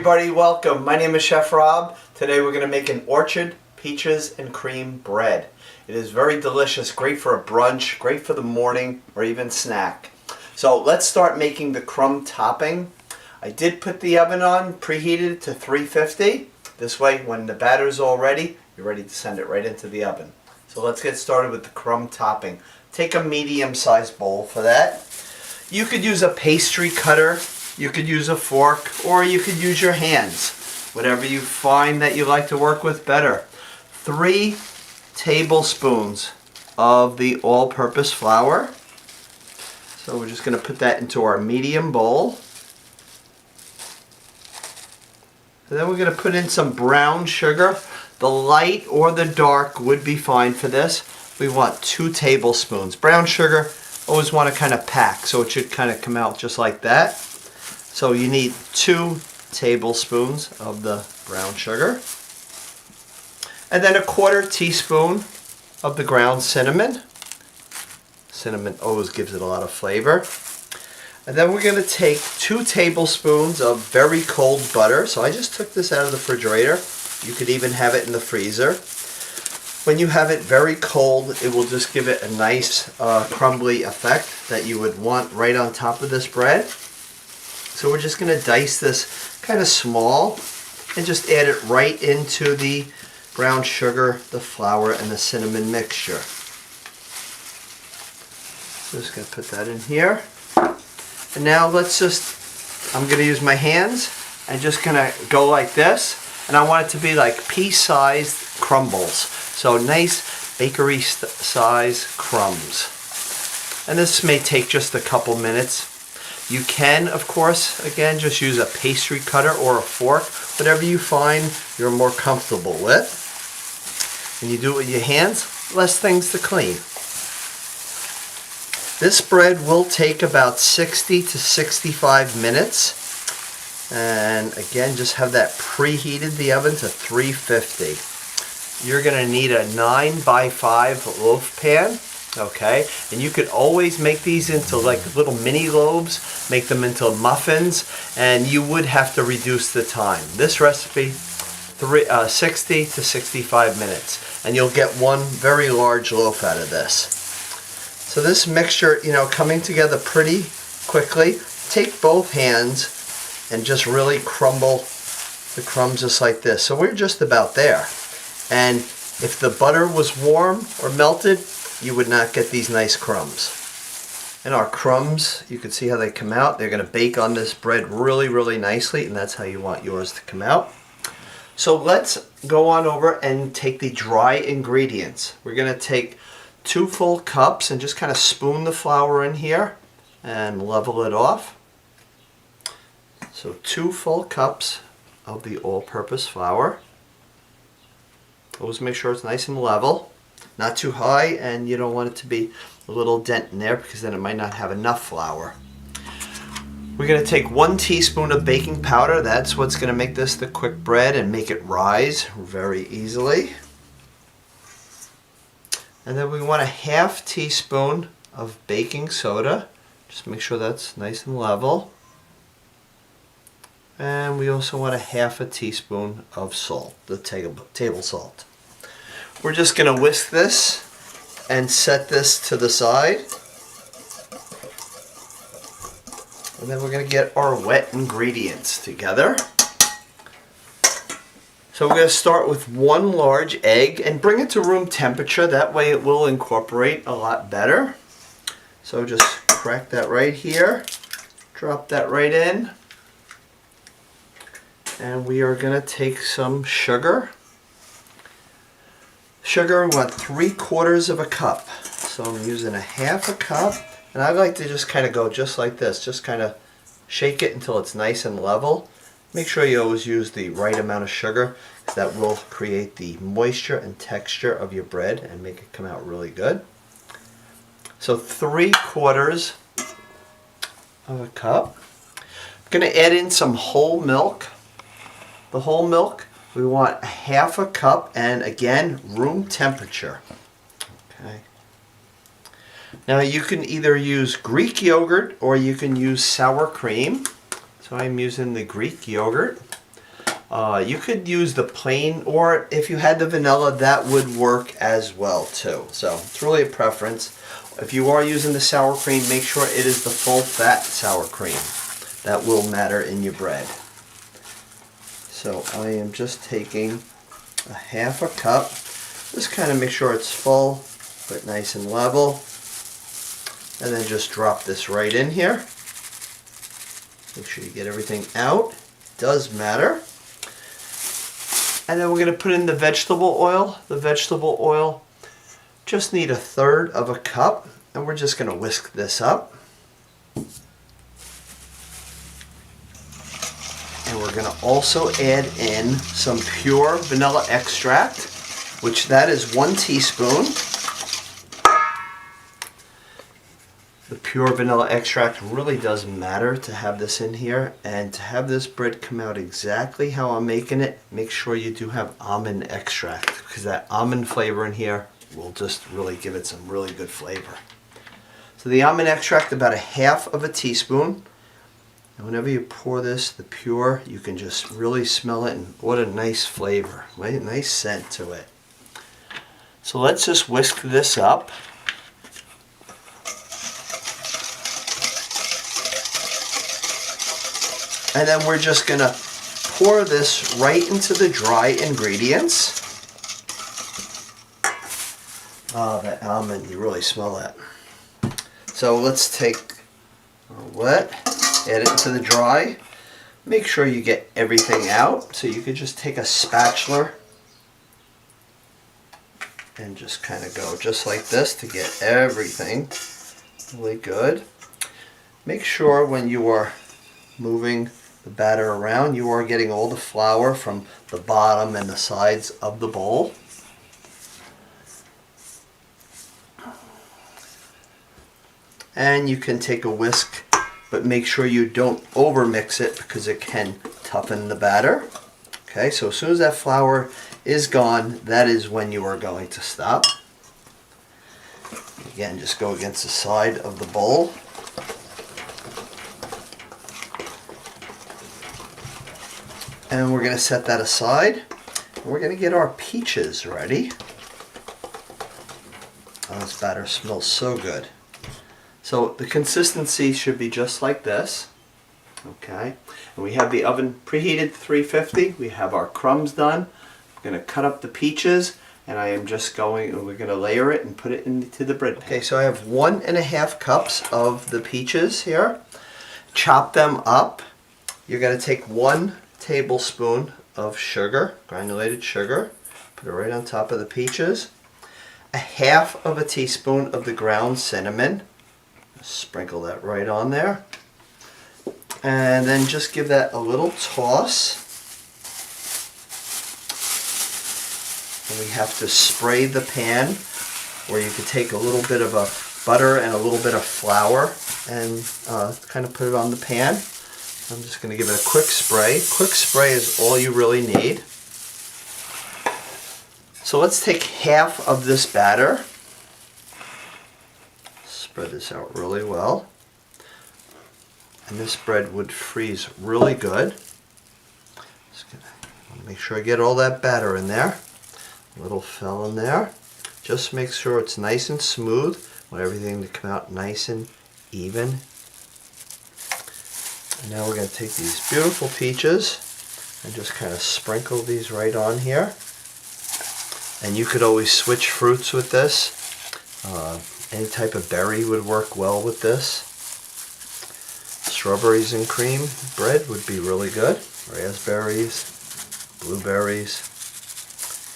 everybody, welcome. My name is Chef Rob. Today we're going to make an orchard peaches and cream bread. It is very delicious, great for a brunch, great for the morning or even snack. So let's start making the crumb topping. I did put the oven on, preheated to 350. This way when the batter is all ready, you're ready to send it right into the oven. So let's get started with the crumb topping. Take a medium-sized bowl for that. You could use a pastry cutter. You could use a fork, or you could use your hands. Whatever you find that you like to work with better. 3 tablespoons of the all-purpose flour. So we're just going to put that into our medium bowl. And then we're going to put in some brown sugar. The light or the dark would be fine for this. We want 2 tablespoons. Brown sugar, always want to kind of pack, so it should kind of come out just like that. So you need 2 tablespoons of the brown sugar. And then a 1/4 teaspoon of the ground cinnamon. Cinnamon always gives it a lot of flavor. And then we're going to take 2 tablespoons of very cold butter. So I just took this out of the refrigerator. You could even have it in the freezer. When you have it very cold, it will just give it a nice crumbly effect that you would want right on top of this bread. So we're just going to dice this kind of small and just add it right into the brown sugar, the flour, and the cinnamon mixture. So just going to put that in here. And now I'm going to use my hands and just going to go like this. And I want it to be like pea-sized crumbles. So nice bakery size crumbs. And this may take just a couple minutes. You can, of course, again, just use a pastry cutter or a fork, whatever you find you're more comfortable with. And you do it with your hands, less things to clean. This bread will take about 60 to 65 minutes. And again, just have that preheated the oven to 350. You're going to need a 9x5 loaf pan. Okay, and you could always make these into like little mini loaves, make them into muffins, and you would have to reduce the time. This recipe, 60 to 65 minutes, and you'll get one very large loaf out of this. So this mixture, coming together pretty quickly. Take both hands and just really crumble the crumbs just like this. So we're just about there. And if the butter was warm or melted, you would not get these nice crumbs. And our crumbs, you can see how they come out. They're going to bake on this bread really, really nicely, and that's how you want yours to come out. So let's go on over and take the dry ingredients. We're going to take 2 full cups and just kind of spoon the flour in here and level it off. So 2 full cups of the all-purpose flour. Always make sure it's nice and level. Not too high, and you don't want it to be a little dent in there because then it might not have enough flour. We're going to take 1 teaspoon of baking powder. That's what's going to make this the quick bread and make it rise very easily. And then we want a 1/2 teaspoon of baking soda. Just make sure that's nice and level. And we also want a 1/2 teaspoon of salt, the table salt. We're just going to whisk this and set this to the side. And then we're going to get our wet ingredients together. So we're going to start with 1 large egg and bring it to room temperature. That way it will incorporate a lot better. So just crack that right here. Drop that right in. And we are going to take some sugar. Sugar, we want 3/4 of a cup. So I'm using a 1/2 cup. And I like to just kind of go just like this. Just kind of shake it until it's nice and level. Make sure you always use the right amount of sugar, because that will create the moisture and texture of your bread and make it come out really good. So 3/4 of a cup. I'm going to add in some whole milk. The whole milk, we want a 1/2 cup, and again, room temperature. Okay. Now you can either use Greek yogurt or you can use sour cream. So I'm using the Greek yogurt. You could use the plain, or if you had the vanilla, that would work as well too. So it's really a preference. If you are using the sour cream, make sure it is the full fat sour cream. That will matter in your bread. So I am just taking a half a cup. Just kind of make sure it's full, but nice and level. And then just drop this right in here. Make sure you get everything out. It does matter. And then we're going to put in the vegetable oil. The vegetable oil, just need 1/3 of a cup. And we're just going to whisk this up. And we're going to also add in some pure vanilla extract, which that is 1 teaspoon. The pure vanilla extract really does matter to have this in here, and to have this bread come out exactly how I'm making it, make sure you do have almond extract, because that almond flavor in here will just really give it some really good flavor. So the almond extract, about 1/2 teaspoon. And whenever you pour this, the pure, you can just really smell it, and what a nice flavor, right? Nice scent to it. So let's just whisk this up. And then we're just going to pour this right into the dry ingredients. Oh, that almond, you really smell that. So let's take our wet, add it into the dry. Make sure you get everything out. So you could just take a spatula and just kind of go just like this to get everything really good. Make sure when you are moving the batter around, you are getting all the flour from the bottom and the sides of the bowl. And you can take a whisk, but make sure you don't over mix it because it can toughen the batter. Okay, so as soon as that flour is gone, that is when you are going to stop. Again, just go against the side of the bowl. And we're going to set that aside. We're going to get our peaches ready. Oh, this batter smells so good. So the consistency should be just like this. Okay. And we have the oven preheated to 350. We have our crumbs done. I'm going to cut up the peaches, and I am just we're going to layer it and put it into the bread pan. Okay, so I have 1.5 cups of the peaches here. Chop them up. You're going to take 1 tablespoon of sugar, granulated sugar, put it right on top of the peaches. 1/2 teaspoon of the ground cinnamon, sprinkle that right on there, and then just give that a little toss. And we have to spray the pan, or you could take a little bit of a butter and a little bit of flour and kind of put it on the pan. I'm just going to give it a quick spray. Quick spray is all you really need. So let's take 1/2 of this batter. Spread this out really well. And this bread would freeze really good. Just gonna make sure I get all that batter in there. A little fell in there. Just make sure it's nice and smooth. I want everything to come out nice and even. And now we're going to take these beautiful peaches and just kind of sprinkle these right on here. And you could always switch fruits with this. Any type of berry would work well with this. Strawberries and cream bread would be really good. Raspberries, blueberries.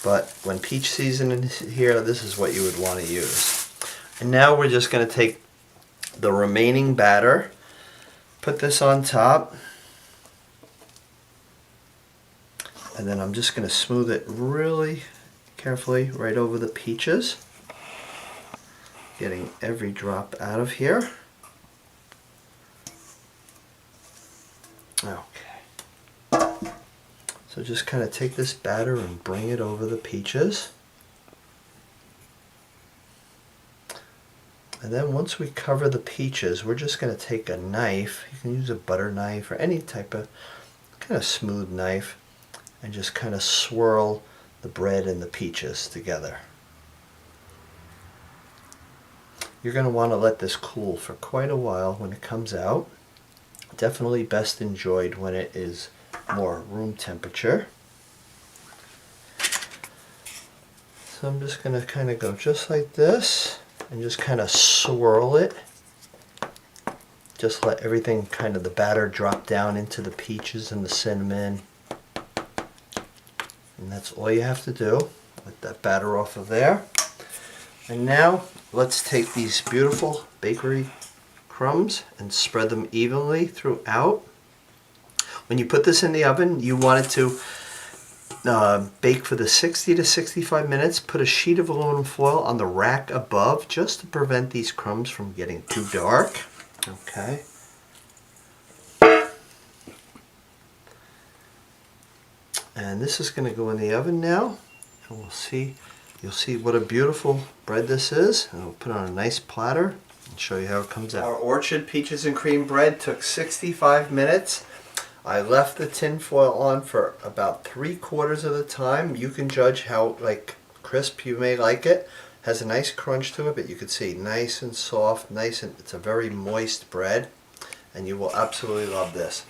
But when peach season is here, this is what you would want to use. And now we're just going to take the remaining batter, put this on top, and then I'm just going to smooth it really carefully right over the peaches, getting every drop out of here. Okay. So just kind of take this batter and bring it over the peaches. And then once we cover the peaches, we're just going to take a knife. You can use a butter knife or any type of kind of smooth knife. and just kind of swirl the bread and the peaches together. You're going to want to let this cool for quite a while when it comes out. Definitely best enjoyed when it is more room temperature. So I'm just going to kind of go just like this and just kind of swirl it. Just let everything, kind of the batter, drop down into the peaches and the cinnamon. And that's all you have to do. Let that batter off of there. And now let's take these beautiful bakery crumbs and spread them evenly throughout. When you put this in the oven, you want it to bake for the 60 to 65 minutes. Put a sheet of aluminum foil on the rack above just to prevent these crumbs from getting too dark. Okay. And this is going to go in the oven now. And we'll see. You'll see what a beautiful bread this is. And we'll put it on a nice platter and show you how it comes out. Our orchard peaches and cream bread took 65 minutes. I left the tin foil on for about 3/4 of the time. You can judge how crisp you may like it. Has a nice crunch to it, but you can see nice and soft, it's a very moist bread, and you will absolutely love this.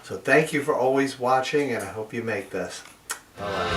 So thank you for always watching, and I hope you make this. Bye-bye.